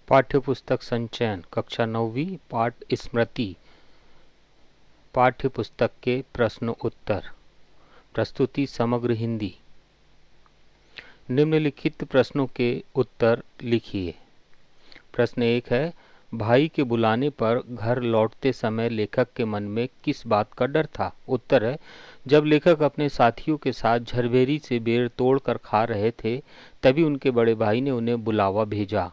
पाठ्यपुस्तक संचयन कक्षा 9वीं पाठ स्मृति पाठ्यपुस्तक के प्रश्न उत्तर। प्रस्तुति समग्र हिंदी। निम्नलिखित प्रश्नों के उत्तर लिखिए। प्रश्न 1 है, भाई के बुलाने पर घर लौटते समय लेखक के मन में किस बात का डर था? उत्तर है, जब लेखक अपने साथियों के साथ झरबेरी से बेर तोड़कर खा रहे थे तभी उनके बड़े भाई ने उन्हें बुलावा भेजा।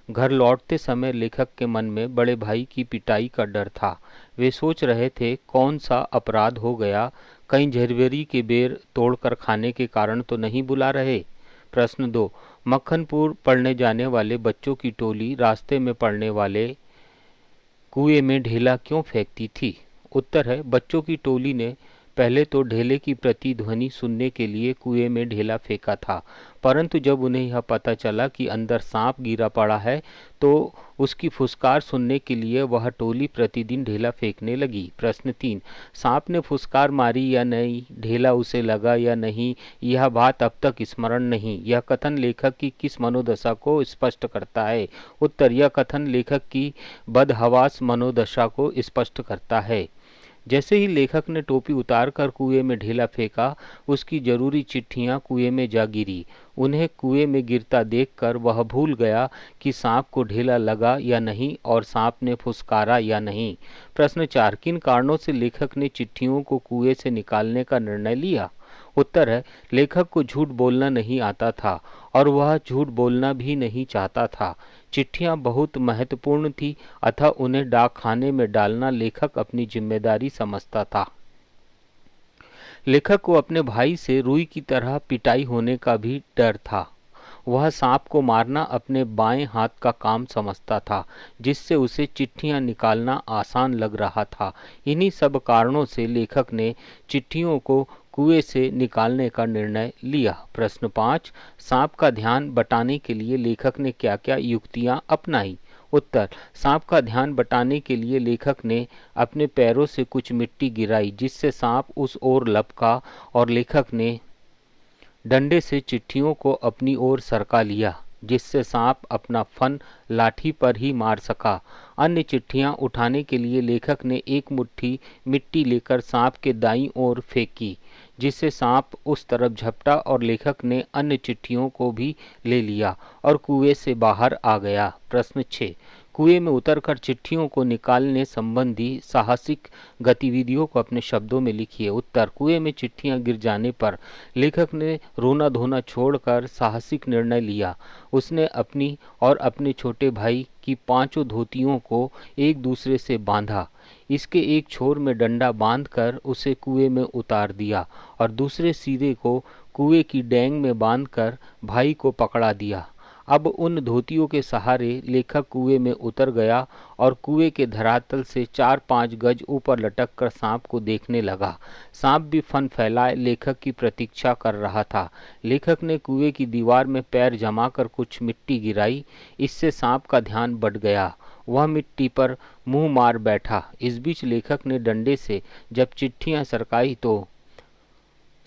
घर लौटते समय लेखक के मन में बड़े भाई की पिटाई का डर था। वे सोच रहे थे कौन सा अपराध हो गया, कहीं झरबेरी के बेर तोड़कर खाने के कारण तो नहीं बुला रहे। प्रश्न 2, मक्खनपुर पढ़ने जाने वाले बच्चों की टोली रास्ते में पड़ने वाले कुएं में ढेला क्यों फेंकती थी? उत्तर है, बच्चों की टोली ने पहले तो ढेले की प्रतिध्वनि सुनने के लिए कुएं में ढेला फेंका था, परंतु जब उन्हें यह पता चला कि अंदर सांप गिरा पड़ा है तो उसकी फुसकार सुनने के लिए वह टोली प्रतिदिन ढेला फेंकने लगी। प्रश्न 3, सांप ने फुसकार मारी या नहीं, ढेला उसे लगा या नहीं, यह बात अब तक स्मरण नहीं। यह कथन लेखक की किस मनोदशा को स्पष्ट करता है? उत्तर, यह कथन लेखक की बदहवास मनोदशा को स्पष्ट करता है। जैसे ही लेखक ने टोपी उतारकर कुएं में ढेला फेंका, उसकी जरूरी चिट्ठियां कुएं में जा गिरी। उन्हें कुएं में गिरता देखकर वह भूल गया कि सांप को ढेला लगा या नहीं और सांप ने फुसकारा या नहीं। प्रश्न 4, किन कारणों से लेखक ने चिट्ठियों को कुएं से निकालने का निर्णय लिया? उत्तर है, लेखक को झूठ बोलना नहीं आता था और वह झूठ बोलना भी नहीं चाहता था। चिट्ठियां बहुत महत्वपूर्ण थी, अतः उन्हें डाकखाने में डालना लेखक अपनी जिम्मेदारी समझता था। लेखक को अपने भाई से रुई की तरह पिटाई होने का भी डर था। वह सांप को मारना अपने बाएं हाथ का काम समझता था, जिससे उसे चिट्ठियां निकालना आसान लग रहा था। इन्हीं सब कारणों से लेखक ने चिट्ठियों को कुएं से निकालने का निर्णय लिया। प्रश्न 5, सांप का ध्यान बटाने के लिए लेखक ने क्या क्या युक्तियां अपनाई? उत्तर, सांप का ध्यान बटाने के लिए लेखक ने अपने पैरों से कुछ मिट्टी गिराई, जिससे सांप उस ओर लपका और लेखक ने डंडे से चिट्ठियों को अपनी ओर सरका लिया, जिससे सांप अपना फन लाठी पर ही मार सका। अन्य चिट्ठियां उठाने के लिए लेखक ने एक मुट्ठी मिट्टी लेकर सांप के दाईं ओर फेंकी, जिससे सांप उस तरफ झपटा और लेखक ने अन्य चिट्ठियों को भी ले लिया और कुएं से बाहर आ गया। प्रश्न 6, कुएं में उतरकर चिट्ठियों को निकालने संबंधी साहसिक गतिविधियों को अपने शब्दों में लिखिए। उत्तर, कुएं में चिट्ठियां गिर जाने पर लेखक ने रोना धोना छोड़कर साहसिक निर्णय लिया। उसने अपनी और अपने छोटे भाई की 5 धोतियों को एक दूसरे से बांधा। इसके एक छोर में डंडा बांधकर उसे कुएं में उतार दिया और दूसरे सिरे को कुएं की डेंग में बांधकर भाई को पकड़ा दिया। अब उन धोतियों के सहारे लेखक कुएं में उतर गया और कुएं के धरातल से 4-5 गज ऊपर लटक कर सांप को देखने लगा। सांप भी फन फैलाए लेखक की प्रतीक्षा कर रहा था। लेखक ने कुएं की दीवार में पैर जमाकर कुछ मिट्टी गिराई, इससे सांप का ध्यान बढ़ गया। वह मिट्टी पर मुंह मार बैठा। इस बीच लेखक ने डंडे से जब चिट्ठियां सरकाई तो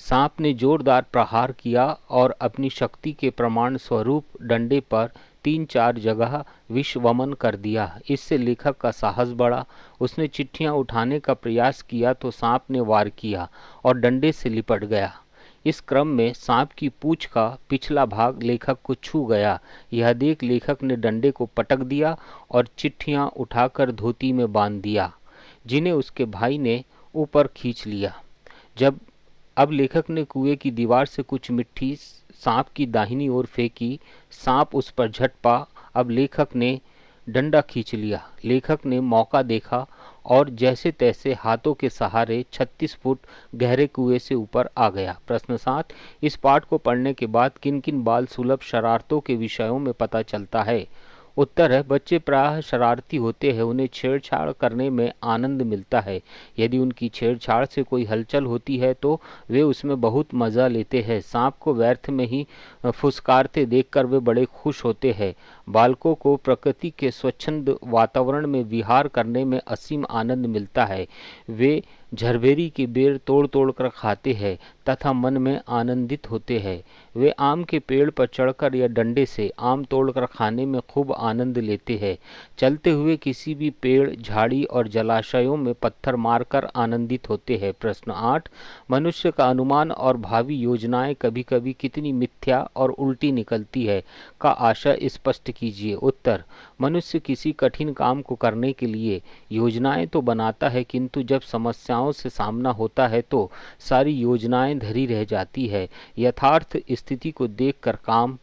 सांप ने जोरदार प्रहार किया और अपनी शक्ति के प्रमाण स्वरूप डंडे पर 3-4 जगह विषवमन कर दिया। इससे लेखक का साहस बढ़ा। उसने चिट्ठियां उठाने का प्रयास किया तो सांप ने वार किया और डंडे से लिपट गया। इस क्रम में सांप की पूंछ का पिछला भाग लेखक को छू गया। यह देख लेखक ने डंडे को पटक दिया और चिट्ठियां उठाकर धोती में बांध दिया, जिन्हें उसके भाई ने ऊपर खींच लिया। अब लेखक ने कुएं की दीवार से कुछ मिट्टी सांप की दाहिनी ओर फेंकी। सांप उस पर झट पा। अब लेखक ने डंडा खींच लिया। लेखक ने मौका देखा और जैसे तैसे हाथों के सहारे 36 फुट गहरे कुएं से ऊपर आ गया। प्रश्न 7, इस पाठ को पढ़ने के बाद किन किन बाल सुलभ शरारतों के विषयों में पता चलता है? उत्तर है, बच्चे प्रायः शरारती होते हैं, उन्हें छेड़छाड़ करने में आनंद मिलता है। यदि उनकी छेड़छाड़ से कोई हलचल होती है तो वे उसमें बहुत मज़ा लेते हैं। सांप को व्यर्थ में ही फुसकारते देखकर वे बड़े खुश होते हैं। बालकों को प्रकृति के स्वच्छंद वातावरण में विहार करने में असीम आनंद मिलता है। वे झरबेरी के बेर तोड़ तोड़ कर खाते हैं तथा मन में आनंदित होते हैं। वे आम के पेड़ पर चढ़कर या डंडे से आम तोड़कर खाने में खूब आनंद लेते हैं। चलते हुए किसी भी पेड़, झाड़ी और जलाशयों में पत्थर मारकर आनंदित होते हैं। प्रश्न 8, मनुष्य का अनुमान और भावी योजनाएं कभी कभी कितनी मिथ्या और उल्टी निकलती है का आशय स्पष्ट कीजिए। उत्तर, मनुष्य किसी कठिन काम को करने के लिए योजनाएं तो बनाता है, किंतु जब समस्याओं से सामना होता है तो सारी योजनाएं धरी रह जाती है। यथार्थ स्थिति को देखकर काम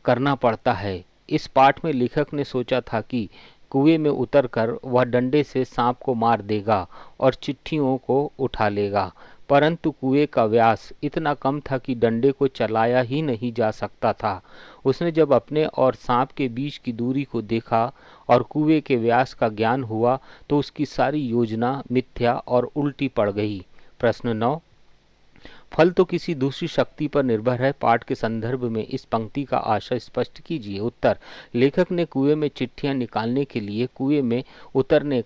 करना पड़ता है। इस पाठ में लेखक ने सोचा था कि कुएं में उतरकर वह डंडे से सांप को मार देगा और चिट्ठियों को उठा लेगा, परंतु कुएं का व्यास इतना कम था कि डंडे को चलाया ही नहीं जा सकता था। उसने जब अपने और सांप के बीच की दूरी को देखा और कुएं के व्यास का ज्ञान हुआ तो उसकी सारी योजना मिथ्या और उल्टी पड़ गई। प्रश्न 9, फल तो किसी दूसरी शक्ति पर निर्भर है। पाठ के संदर्भ में इस पंक्ति का आशय स्पष्ट कीजिए। उत्तर, लेखक ने कुएं में चिट्ठियां निकालने के लिए कुएं में उतरने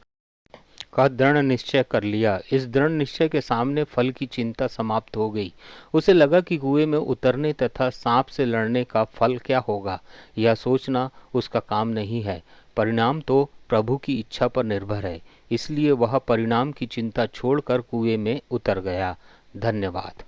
का दृढ़ निश्चय कर लिया। इस दृढ़ निश्चय के सामने फल की चिंता समाप्त हो गई। उसे लगा कि कुएं में उतरने तथा सांप से लड़ने का फल क्या होगा, यह सोचना उसका काम नहीं है। परिणाम तो प्रभु की इच्छा पर निर्भर है। इसलिए वह परिणाम की चिंता छोड़कर कुएं में उतर गया। धन्यवाद।